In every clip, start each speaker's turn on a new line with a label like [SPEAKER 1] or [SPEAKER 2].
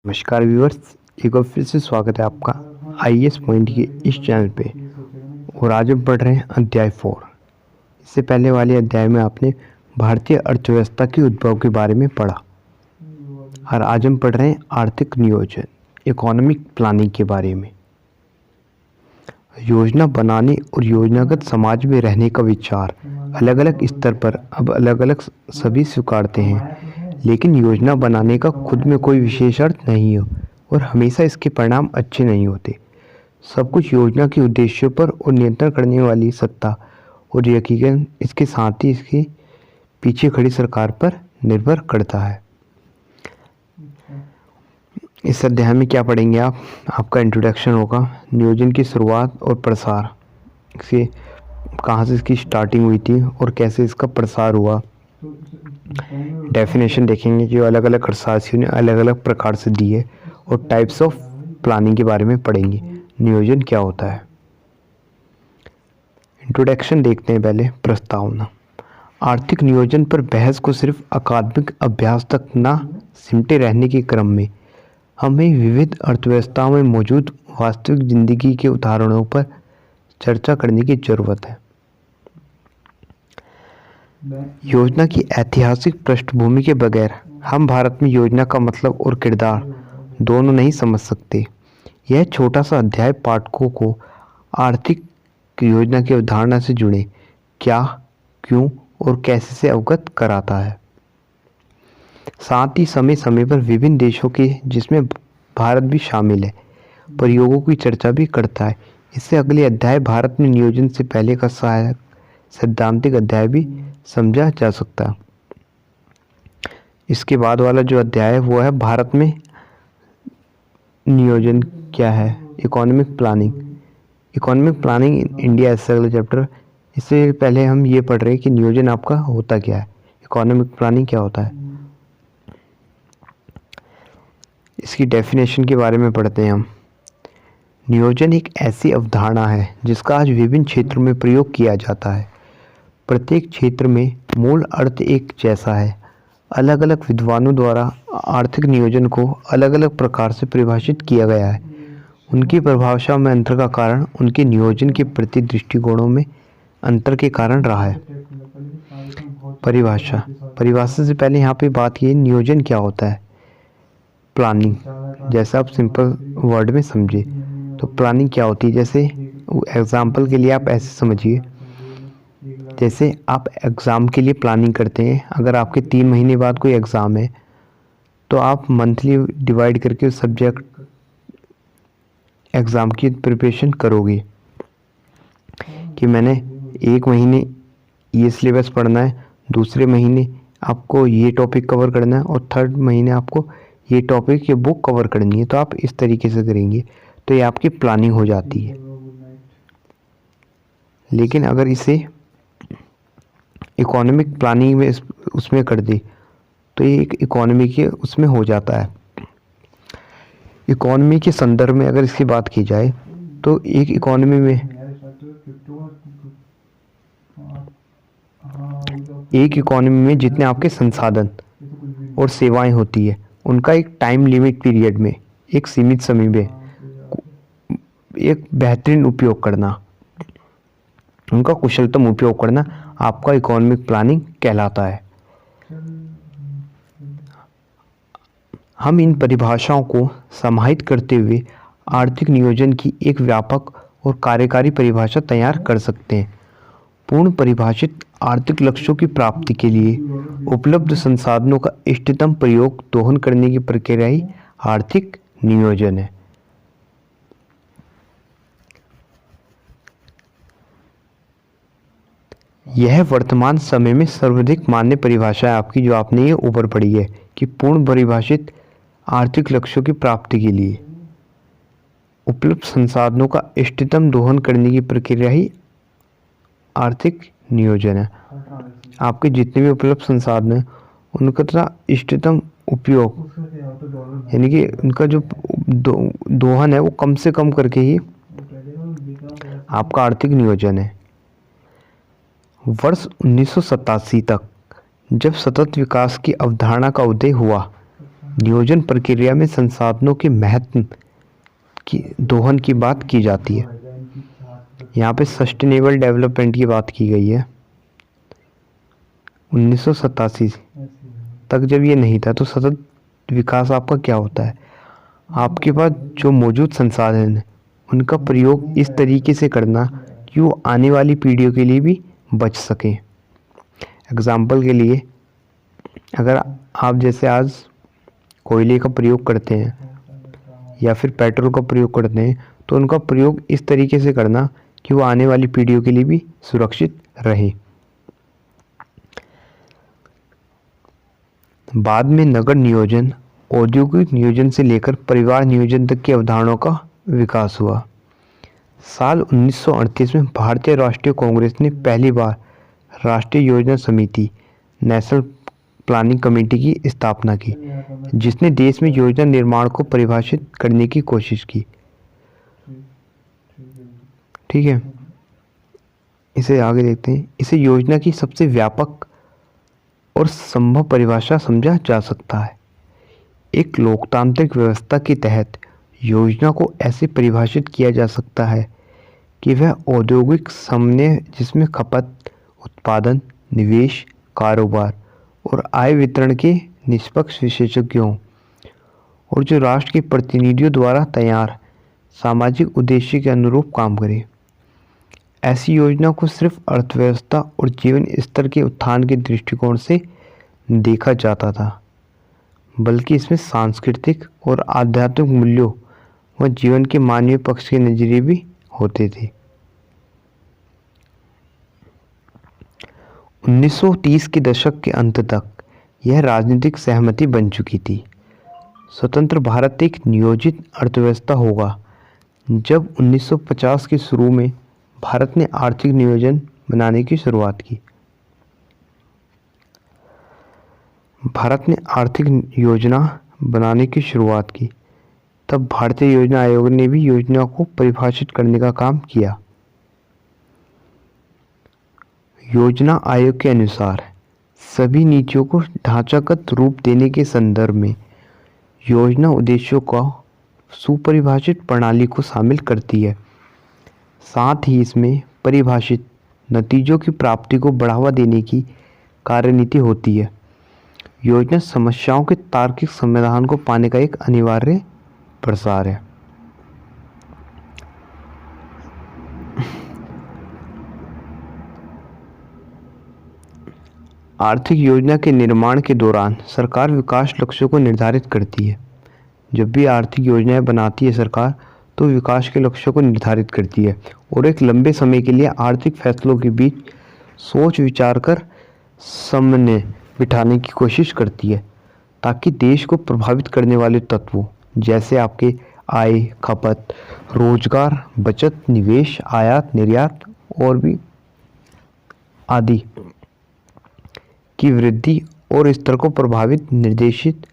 [SPEAKER 1] नमस्कार व्यूअर्स, एक बार फिर से स्वागत है आपका आईएएस पॉइंट के इस चैनल पे। और आज हम पढ़ रहे हैं अध्याय 4। इससे पहले वाले अध्याय में आपने भारतीय अर्थव्यवस्था के उद्भव के बारे में पढ़ा और आज हम पढ़ रहे हैं आर्थिक नियोजन, इकोनॉमिक प्लानिंग के बारे में। योजना बनाने और योजनागत समाज में रहने का विचार अलग अलग स्तर पर अब अलग अलग सभी स्वीकारते हैं, लेकिन योजना बनाने का खुद में कोई विशेष अर्थ नहीं है और हमेशा इसके परिणाम अच्छे नहीं होते। सब कुछ योजना के उद्देश्यों पर और नियंत्रण करने वाली सत्ता और यकीनन इसके साथ ही इसके पीछे खड़ी सरकार पर निर्भर करता है। इस अध्याय में क्या पढ़ेंगे आपका इंट्रोडक्शन होगा, नियोजन की शुरुआत और प्रसार से कहाँ से इसकी स्टार्टिंग हुई थी और कैसे इसका प्रसार हुआ। डेफिनेशन देखेंगे कि अलग अलग अर्थशास्त्रियों ने अलग अलग प्रकार से दी है और टाइप्स ऑफ प्लानिंग के बारे में पढ़ेंगे। नियोजन क्या होता है, इंट्रोडक्शन देखते हैं। पहले प्रस्तावना। आर्थिक नियोजन पर बहस को सिर्फ अकादमिक अभ्यास तक ना सिमटे रहने के क्रम में हमें विविध अर्थव्यवस्थाओं में मौजूद वास्तविक जिंदगी के उदाहरणों पर चर्चा करने की जरूरत है। योजना की ऐतिहासिक पृष्ठभूमि के बगैर हम भारत में योजना का मतलब और किरदार दोनों नहीं समझ सकते। यह छोटा सा अध्याय पाठकों को आर्थिक योजना की अवधारणा से जुड़े क्या, क्यों और कैसे से अवगत कराता है। साथ ही समय समय पर विभिन्न देशों के, जिसमें भारत भी शामिल है, प्रयोगों की चर्चा भी करता है। इससे अगले अध्याय भारत में नियोजन से पहले का सहायक सैद्धांतिक अध्याय भी समझा जा सकता है। इसके बाद वाला जो अध्याय है वो है भारत में नियोजन क्या है, economic planning. Economic planning in India ऐसा अगला चैप्टर। इससे पहले हम ये पढ़ रहे हैं कि नियोजन आपका होता क्या है, इकोनॉमिक प्लानिंग क्या होता है। इसकी डेफिनेशन के बारे में पढ़ते हैं हम। नियोजन एक ऐसी अवधारणा है जिसका आज विभिन्न क्षेत्रों में प्रयोग किया जाता है। प्रत्येक क्षेत्र में मूल अर्थ एक जैसा है। अलग अलग विद्वानों द्वारा आर्थिक नियोजन को अलग अलग प्रकार से परिभाषित किया गया है। उनकी परिभाषा में अंतर का कारण उनके नियोजन के प्रति दृष्टिकोणों में अंतर के कारण रहा है। परिभाषा से पहले यहाँ पे बात की नियोजन क्या होता है। प्लानिंग, जैसे आप सिंपल वर्ड में समझे तो प्लानिंग क्या होती है। जैसे एग्जाम्पल के लिए आप ऐसे समझिए, जैसे आप एग्ज़ाम के लिए प्लानिंग करते हैं। अगर आपके 3 महीने बाद कोई एग्ज़ाम है तो आप मंथली डिवाइड करके उस सब्जेक्ट एग्ज़ाम की प्रिपरेशन करोगे कि मैंने 1 महीने ये सिलेबस पढ़ना है, दूसरे महीने आपको ये टॉपिक कवर करना है और थर्ड महीने आपको ये टॉपिक, ये बुक कवर करनी है। तो आप इस तरीके से करेंगे तो ये आपकी प्लानिंग हो जाती है। लेकिन अगर इसे इकोनॉमिक प्लानिंग में उसमें कर दे तो ये एक इकोनॉमी के उसमें हो जाता है। इकोनॉमी के संदर्भ में अगर इसकी बात की जाए तो एक इकोनॉमी में जितने आपके संसाधन और सेवाएं होती है उनका एक टाइम लिमिट पीरियड में, एक सीमित समय में एक बेहतरीन उपयोग करना, उनका कुशलतम उपयोग करना आपका इकोनॉमिक प्लानिंग कहलाता है। हम इन परिभाषाओं को समाहित करते हुए आर्थिक नियोजन की एक व्यापक और कार्यकारी परिभाषा तैयार कर सकते हैं। पूर्ण परिभाषित आर्थिक लक्ष्यों की प्राप्ति के लिए उपलब्ध संसाधनों का इष्टतम प्रयोग दोहन करने की प्रक्रिया ही आर्थिक नियोजन है। यह वर्तमान समय में सर्वाधिक मान्य परिभाषा है आपकी, जो आपने ये ऊपर पढ़ी है कि पूर्ण परिभाषित आर्थिक लक्ष्यों की प्राप्ति के लिए उपलब्ध संसाधनों का इष्टतम दोहन करने की प्रक्रिया ही आर्थिक नियोजन है। आपके जितने भी उपलब्ध संसाधन हैं उनका इष्टतम उपयोग, यानी कि उनका जो दोहन है वो कम से कम करके ही आपका आर्थिक नियोजन है। वर्ष 1987 तक जब सतत विकास की अवधारणा का उदय हुआ नियोजन प्रक्रिया में संसाधनों के महत्व की दोहन की बात की जाती है। यहाँ पे सस्टेनेबल डेवलपमेंट की बात की गई है। 1987 तक जब ये नहीं था तो सतत विकास आपका क्या होता है, आपके पास जो मौजूद संसाधन है उनका प्रयोग इस तरीके से करना कि वो आने वाली पीढ़ियों के लिए भी बच सकें। एग्जाम्पल के लिए, अगर आप जैसे आज कोयले का प्रयोग करते हैं या फिर पेट्रोल का प्रयोग करते हैं तो उनका प्रयोग इस तरीके से करना कि वो आने वाली पीढ़ियों के लिए भी सुरक्षित रहे। बाद में नगर नियोजन, औद्योगिक नियोजन से लेकर परिवार नियोजन तक की अवधारणाओं का विकास हुआ। साल 1938 में भारतीय राष्ट्रीय कांग्रेस ने पहली बार राष्ट्रीय योजना समिति नेशनल प्लानिंग कमेटी की स्थापना की, जिसने देश में योजना निर्माण को परिभाषित करने की कोशिश की। ठीक है, इसे आगे देखते हैं। इसे योजना की सबसे व्यापक और संभव परिभाषा समझा जा सकता है। एक लोकतांत्रिक व्यवस्था के तहत योजना को ऐसे परिभाषित किया जा सकता है कि वह औद्योगिक समन्वय जिसमें खपत, उत्पादन, निवेश, कारोबार और आय वितरण के निष्पक्ष विशेषज्ञों और जो राष्ट्र के प्रतिनिधियों द्वारा तैयार सामाजिक उद्देश्य के अनुरूप काम करे। ऐसी योजना को सिर्फ अर्थव्यवस्था और जीवन स्तर के उत्थान के दृष्टिकोण से देखा जाता था, बल्कि इसमें सांस्कृतिक और आध्यात्मिक मूल्यों व जीवन के मानवीय पक्ष के नजरिए भी होते थे। 1930 के दशक के अंत तक यह राजनीतिक सहमति बन चुकी थी। स्वतंत्र भारत एक नियोजित अर्थव्यवस्था होगा जब 1950 के शुरू में भारत ने आर्थिक नियोजन बनाने की शुरुआत की। भारत ने आर्थिक योजना बनाने की शुरुआत की, तब भारतीय योजना आयोग ने भी योजना को परिभाषित करने का काम किया। योजना आयोग के अनुसार सभी नीतियों को ढांचागत रूप देने के संदर्भ में योजना उद्देश्यों का सुपरिभाषित प्रणाली को शामिल करती है। साथ ही इसमें परिभाषित नतीजों की प्राप्ति को बढ़ावा देने की कार्यनीति होती है। योजना समस्याओं के तार्किक समाधान को पाने का एक अनिवार्य प्रसार है। आर्थिक योजना के निर्माण के दौरान सरकार विकास लक्ष्यों को निर्धारित करती है। जब भी आर्थिक योजनाएं बनाती है सरकार तो विकास के लक्ष्यों को निर्धारित करती है और एक लंबे समय के लिए आर्थिक फैसलों के बीच सोच विचार कर समन्वय बिठाने की कोशिश करती है, ताकि देश को प्रभावित करने वाले तत्वों जैसे आपके आय, खपत, रोजगार, बचत, निवेश, आयात, निर्यात और भी आदि की वृद्धि और स्तर को प्रभावित, निर्देशित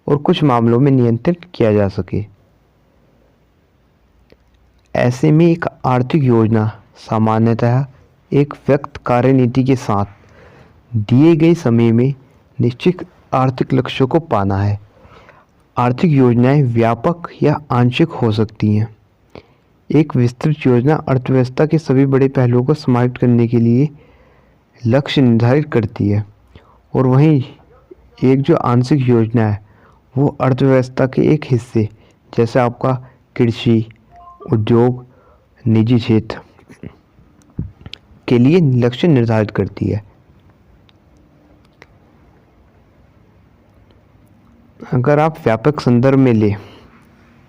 [SPEAKER 1] और कुछ मामलों में नियंत्रित किया जा सके। ऐसे में एक आर्थिक योजना सामान्यतः एक व्यक्त कार्यनीति के साथ दिए गए समय में निश्चित आर्थिक लक्ष्यों को पाना है। आर्थिक योजनाएं व्यापक या आंशिक हो सकती हैं। एक विस्तृत योजना अर्थव्यवस्था के सभी बड़े पहलुओं को समाहित करने के लिए लक्ष्य निर्धारित करती है, और वहीं एक जो आंशिक योजना है वो अर्थव्यवस्था के एक हिस्से जैसे आपका कृषि, उद्योग, निजी क्षेत्र के लिए लक्ष्य निर्धारित करती है। अगर आप व्यापक संदर्भ में ले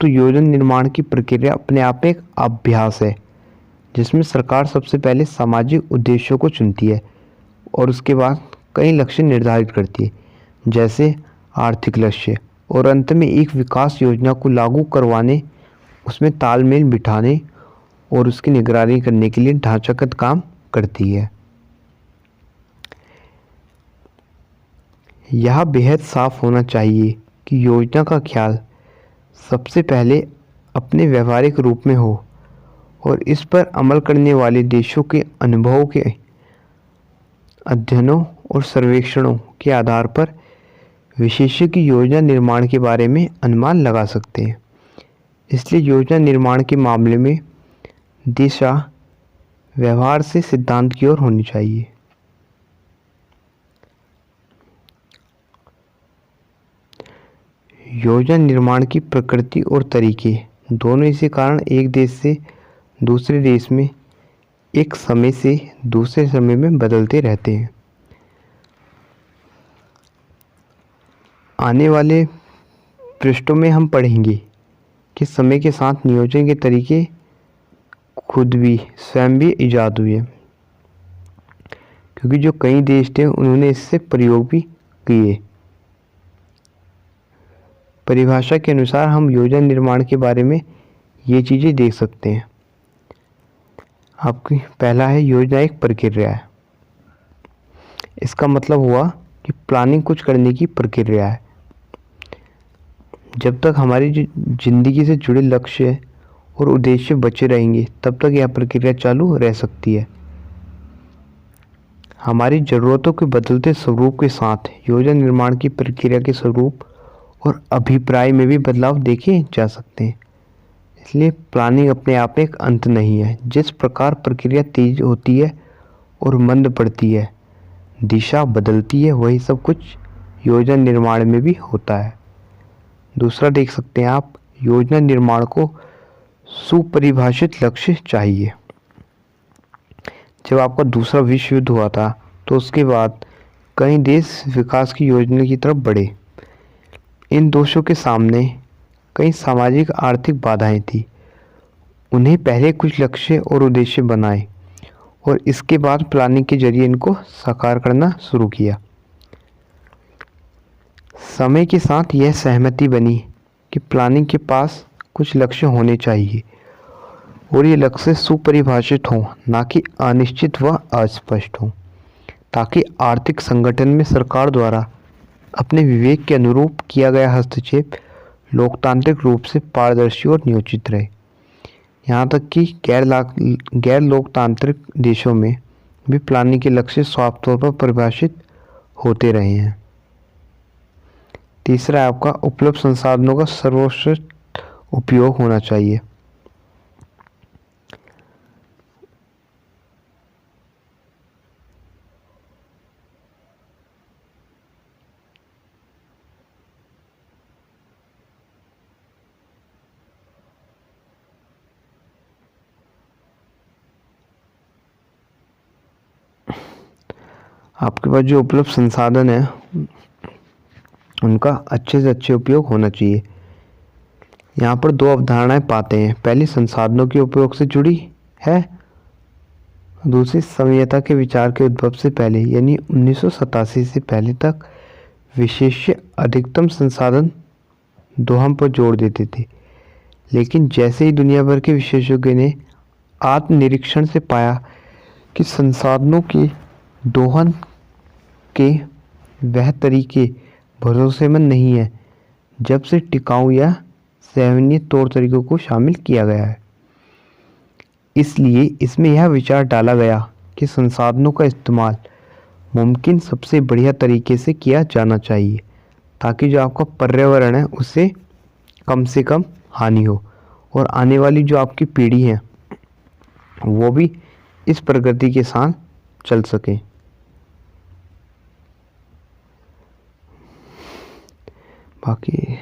[SPEAKER 1] तो योजना निर्माण की प्रक्रिया अपने आप में एक अभ्यास है, जिसमें सरकार सबसे पहले सामाजिक उद्देश्यों को चुनती है और उसके बाद कई लक्ष्य निर्धारित करती है, जैसे आर्थिक लक्ष्य, और अंत में एक विकास योजना को लागू करवाने, उसमें तालमेल बिठाने और उसकी निगरानी करने के लिए ढांचागत काम करती है। यह बेहद साफ होना चाहिए कि योजना का ख्याल सबसे पहले अपने व्यवहारिक रूप में हो और इस पर अमल करने वाले देशों के अनुभवों के अध्ययनों और सर्वेक्षणों के आधार पर विशेषज्ञ योजना निर्माण के बारे में अनुमान लगा सकते हैं। इसलिए योजना निर्माण के मामले में दिशा व्यवहार से सिद्धांत की ओर होनी चाहिए। योजना निर्माण की प्रकृति और तरीके दोनों इसी कारण एक देश से दूसरे देश में एक समय से दूसरे समय में बदलते रहते हैं। आने वाले पृष्ठों में हम पढ़ेंगे कि समय के साथ नियोजन के तरीके खुद भी स्वयं भी इजाद हुए, क्योंकि जो कई देश थे उन्होंने इससे प्रयोग भी किए। परिभाषा के अनुसार हम योजना निर्माण के बारे में ये चीज़ें देख सकते हैं। आपकी पहला है, योजना एक प्रक्रिया है। इसका मतलब हुआ कि प्लानिंग कुछ करने की प्रक्रिया है। जब तक हमारी जिंदगी से जुड़े लक्ष्य और उद्देश्य बचे रहेंगे तब तक यह प्रक्रिया चालू रह सकती है। हमारी ज़रूरतों के बदलते स्वरूप के साथ योजना निर्माण की प्रक्रिया के स्वरूप और अभिप्राय में भी बदलाव देखे जा सकते हैं। इसलिए प्लानिंग अपने आप में एक अंत नहीं है। जिस प्रकार प्रक्रिया तेज होती है और मंद पड़ती है, दिशा बदलती है, वही सब कुछ योजना निर्माण में भी होता है। दूसरा देख सकते हैं आप, योजना निर्माण को सुपरिभाषित लक्ष्य चाहिए। जब आपका दूसरा विश्व युद्ध हुआ था तो उसके बाद कई देश विकास की योजना की तरफ बढ़े। इन देशों के सामने कई सामाजिक आर्थिक बाधाएं थी। उन्हें पहले कुछ लक्ष्य और उद्देश्य बनाए और इसके बाद प्लानिंग के जरिए इनको साकार करना शुरू किया। समय के साथ यह सहमति बनी कि प्लानिंग के पास कुछ लक्ष्य होने चाहिए और ये लक्ष्य सुपरिभाषित हों, ना कि अनिश्चित व अस्पष्ट हों, ताकि आर्थिक संगठन में सरकार द्वारा अपने विवेक के अनुरूप किया गया हस्तक्षेप लोकतांत्रिक रूप से पारदर्शी और नियोजित रहे। यहाँ तक कि गैर लोकतांत्रिक देशों में भी प्लानिंग के लक्ष्य साफ तौर पर परिभाषित होते रहे हैं। तीसरा है आपका, उपलब्ध संसाधनों का सर्वश्रेष्ठ उपयोग होना चाहिए। आपके पास जो उपलब्ध संसाधन है उनका अच्छे से अच्छे उपयोग होना चाहिए। यहाँ पर दो अवधारणाएं पाते हैं। पहली संसाधनों के उपयोग से जुड़ी है, दूसरी समयता के विचार के उद्भव से पहले यानी 1987 से पहले तक विशेष्य अधिकतम संसाधन दोहम पर जोर देते थे। लेकिन जैसे ही दुनिया भर के विशेषज्ञों ने आत्मनिरीक्षण से पाया कि संसाधनों के दोहन के वह तरीके भरोसेमंद नहीं है जब से टिकाऊ या सराहनीय तौर तरीकों को शामिल किया गया है, इसलिए इसमें यह विचार डाला गया कि संसाधनों का इस्तेमाल मुमकिन सबसे बढ़िया तरीके से किया जाना चाहिए, ताकि जो आपका पर्यावरण है उससे कम हानि हो और आने वाली जो आपकी पीढ़ी है वो भी इस प्रगति के साथ चल सके। बाकी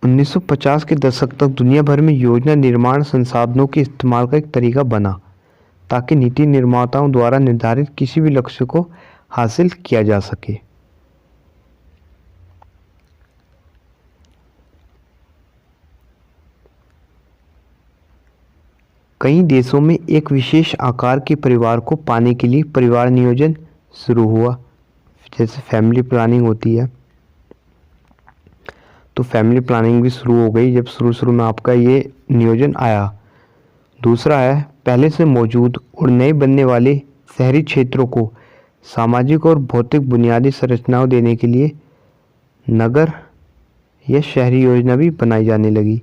[SPEAKER 1] 1950 के दशक तक दुनिया भर में योजना निर्माण संसाधनों के इस्तेमाल का एक तरीका बना, ताकि नीति निर्माताओं द्वारा निर्धारित किसी भी लक्ष्य को हासिल किया जा सके। कई देशों में एक विशेष आकार के परिवार को पाने के लिए परिवार नियोजन शुरू हुआ। जैसे फैमिली प्लानिंग होती है तो फैमिली प्लानिंग भी शुरू हो गई जब शुरू में आपका ये नियोजन आया। दूसरा है, पहले से मौजूद और नए बनने वाले शहरी क्षेत्रों को सामाजिक और भौतिक बुनियादी संरचनाओं देने के लिए नगर या शहरी योजना भी बनाई जाने लगी।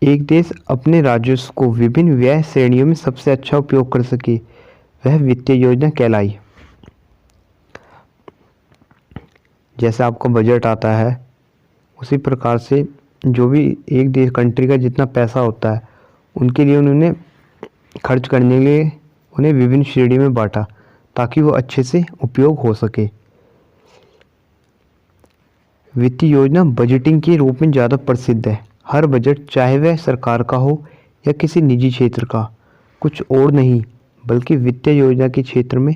[SPEAKER 1] एक देश अपने राजस्व को विभिन्न व्यय श्रेणियों में सबसे अच्छा उपयोग कर सके, वह वित्तीय योजना कहलाई। जैसे आपका बजट आता है उसी प्रकार से जो भी एक देश कंट्री का जितना पैसा होता है उनके लिए उन्होंने खर्च करने के लिए उन्हें विभिन्न श्रेणी में बांटा ताकि वो अच्छे से उपयोग हो सके। वित्तीय योजना बजटिंग के रूप में ज़्यादा प्रसिद्ध है। हर बजट चाहे वह सरकार का हो या किसी निजी क्षेत्र का कुछ और नहीं बल्कि वित्तीय योजना के क्षेत्र में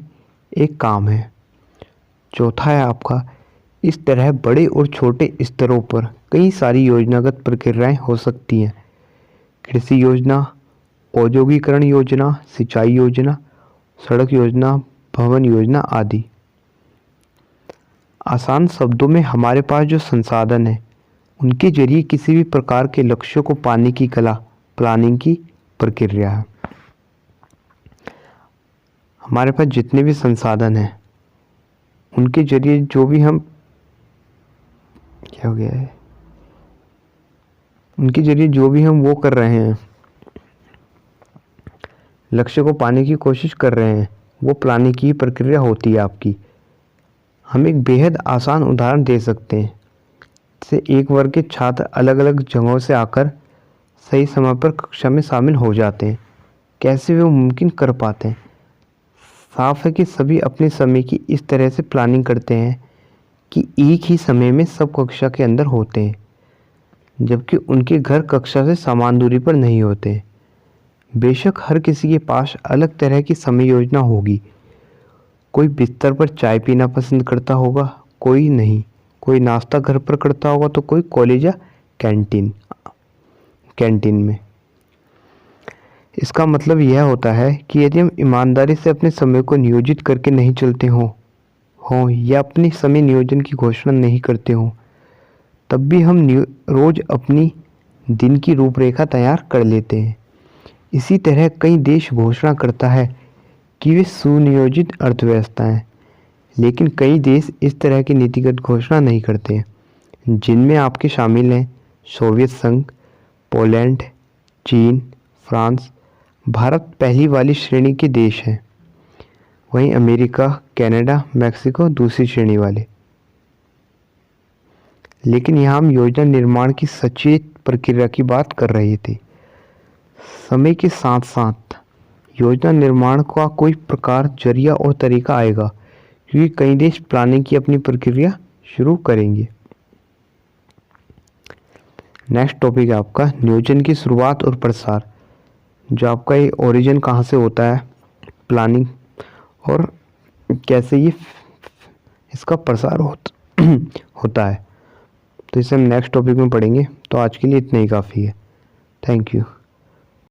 [SPEAKER 1] एक काम है। चौथा है आपका, इस तरह बड़े और छोटे स्तरों पर कई सारी योजनागत प्रक्रियाएं हो सकती हैं। कृषि योजना, औद्योगिकरण योजना, सिंचाई योजना, सड़क योजना, भवन योजना आदि। आसान शब्दों में हमारे पास जो संसाधन है उनके जरिए किसी भी प्रकार के लक्ष्यों को पाने की कला प्लानिंग की प्रक्रिया है। हमारे पास जितने भी संसाधन हैं उनके जरिए जो भी हम क्या हो गया है उनके जरिए जो भी हम वो कर रहे हैं, लक्ष्य को पाने की कोशिश कर रहे हैं, वो प्लानिंग की प्रक्रिया होती है आपकी। हम एक बेहद आसान उदाहरण दे सकते हैं। जैसे एक वर्ग के छात्र अलग अलग जगहों से आकर सही समय पर कक्षा में शामिल हो जाते हैं। कैसे वे मुमकिन कर पाते हैं? साफ है कि सभी अपने समय की इस तरह से प्लानिंग करते हैं कि एक ही समय में सब कक्षा के अंदर होते हैं, जबकि उनके घर कक्षा से समान दूरी पर नहीं होते। बेशक हर किसी के पास अलग तरह की समय योजना होगी। कोई बिस्तर पर चाय पीना पसंद करता होगा, कोई नहीं। कोई नाश्ता घर पर करता होगा तो कोई कॉलेज या कैंटीन में। इसका मतलब यह होता है कि यदि हम ईमानदारी से अपने समय को नियोजित करके नहीं चलते हों या अपने समय नियोजन की घोषणा नहीं करते हों, तब भी हम रोज अपनी दिन की रूपरेखा तैयार कर लेते हैं। इसी तरह कई देश घोषणा करता है कि वे सुनियोजित अर्थव्यवस्था हैं, लेकिन कई देश इस तरह की नीतिगत घोषणा नहीं करते हैं, जिनमें आपके शामिल हैं सोवियत संघ, पोलैंड, चीन, फ्रांस। भारत पहली वाली श्रेणी के देश हैं, वहीं अमेरिका, कनाडा, मैक्सिको दूसरी श्रेणी वाले। लेकिन यहाँ हम योजना निर्माण की सचेत प्रक्रिया की बात कर रहे थे। समय के साथ साथ योजना निर्माण का कोई प्रकार, जरिया और तरीका आएगा, क्योंकि कई देश प्लानिंग की अपनी प्रक्रिया शुरू करेंगे। नेक्स्ट टॉपिक है आपका नियोजन की शुरुआत और प्रसार। जो आपका ये ओरिजिन कहाँ से होता है प्लानिंग, और कैसे ये इसका प्रसार होता है, तो इसे हम नेक्स्ट टॉपिक में पढ़ेंगे। तो आज के लिए इतना ही काफ़ी है। Thank you.